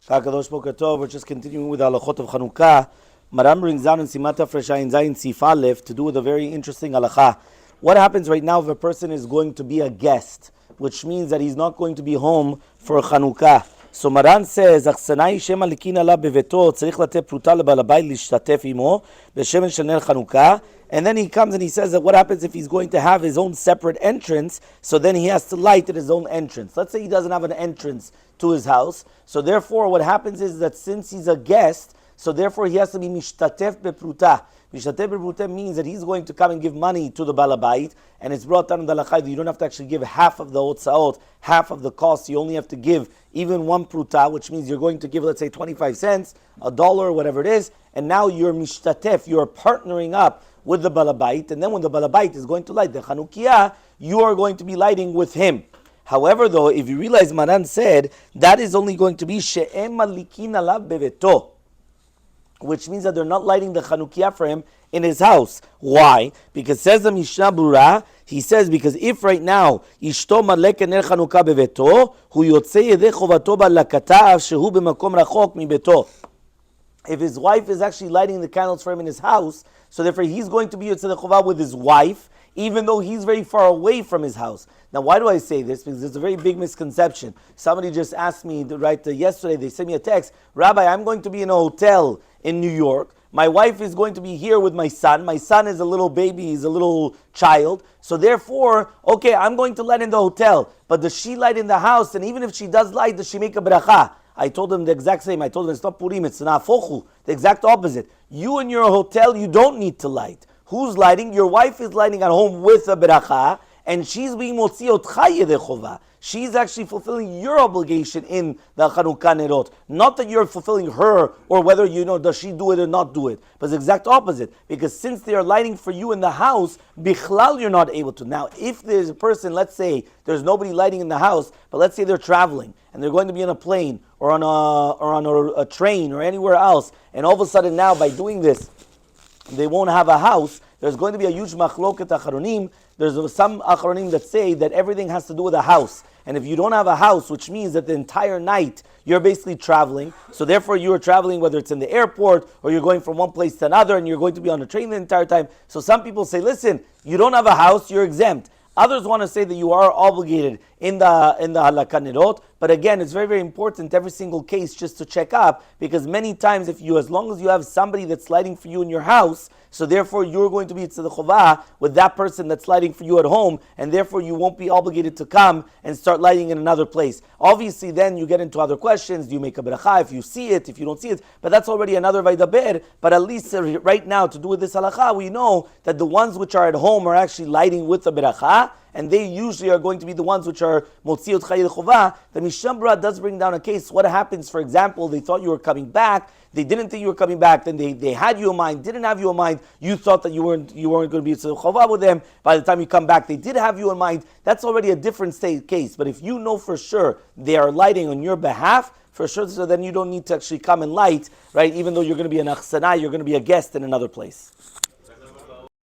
Shakadosh Boker Tov. We're just continuing with the halachot of Chanukah. Maram brings down in Simata Freshayin Zayin Sif Aleph to do with a very interesting halacha. What happens right now if a person is going to be a guest, which means that he's not going to be home for Chanukah? So Maran says, "Achsanai shema likin ala beveto tzarich lateh pruta lebal habayit lishtatef imo b'shemen shel ner Chanukah." And then he comes and he says that what happens if he's going to have his own separate entrance, so then he has to light at his own entrance. Let's say he doesn't have an entrance to his house, so therefore what happens is that since he's a guest, so therefore he has to be mishtatef bepruta. Mishtatef bepruta means that he's going to come and give money to the balabait, and it's brought down in the halakha that you don't have to actually give half of the hotzaot, half of the cost. You only have to give even one pruta, which means you're going to give, let's say, 25 cents, $1, whatever it is, and now you're mishtatef, you're partnering up with the balabait, and then when the balabait is going to light the Chanukiah, you are going to be lighting with him. However, though, if you realize Maran said that is only going to be she'em malikin alav beveto, which means that they're not lighting the Chanukiah for him in his house. Why? Because says the Mishnah Berurah, he says because if right now ishto madleket ner Chanukah beveto, hu yotzei yedei chovato balakatav shehu b'makom rachok mibeto. If his wife is actually lighting the candles for him in his house, so therefore he's going to be Yotzei Chovah with his wife, even though he's very far away from his house. Now, why do I say this? Because there's a very big misconception. Somebody just asked me, yesterday, they sent me a text, Rabbi, I'm going to be in a hotel in New York. My wife is going to be here with my son. My son is a little baby, he's a little child. So therefore, okay, I'm going to light in the hotel. But does she light in the house? And even if she does light, does she make a bracha? I told them the exact same. I told them it's not Purim, it's Nafochu, the exact opposite. You in your hotel, you don't need to light. Who's lighting? Your wife is lighting at home with a beracha, and she's being motzi otcha yedei chova. She's actually fulfilling your obligation in the Chanukah Nerot. Not that you're fulfilling her, or whether does she do it or not do it. But it's the exact opposite. Because since they are lighting for you in the house, bichlal you're not able to. Now, if there's a person, let's say there's nobody lighting in the house, but let's say they're traveling and they're going to be on a plane or on a train or anywhere else, and all of a sudden now by doing this, they won't have a house, there's going to be a huge machloket acharonim. There's some acharonim that say that everything has to do with a house. And if you don't have a house, which means that the entire night you're basically traveling, so therefore you're traveling whether it's in the airport or you're going from one place to another and you're going to be on a train the entire time. So some people say, listen, you don't have a house, you're exempt. Others want to say that you are obligated in the halakha nerot, but again, it's very, very important every single case just to check up, because many times as long as you have somebody that's lighting for you in your house, so therefore you're going to be tzedek chovah with that person that's lighting for you at home, and therefore you won't be obligated to come and start lighting in another place. Obviously then you get into other questions, do you make a beracha if you see it, if you don't see it, but that's already another vaydaber. But at least right now to do with this halakha, we know that the ones which are at home are actually lighting with the beracha, and they usually are going to be the ones which are motziot chayil chovah. The Mishnah Berurah does bring down a case. What happens, for example, they thought you were coming back, they didn't think you were coming back, then they had you in mind, didn't have you in mind, you thought that you weren't going to be tzedek chovah with them. By the time you come back, they did have you in mind. That's already a different case. But if you know for sure they are lighting on your behalf, for sure, so then you don't need to actually come and light, right? Even though you're going to be an achsanai, you're going to be a guest in another place.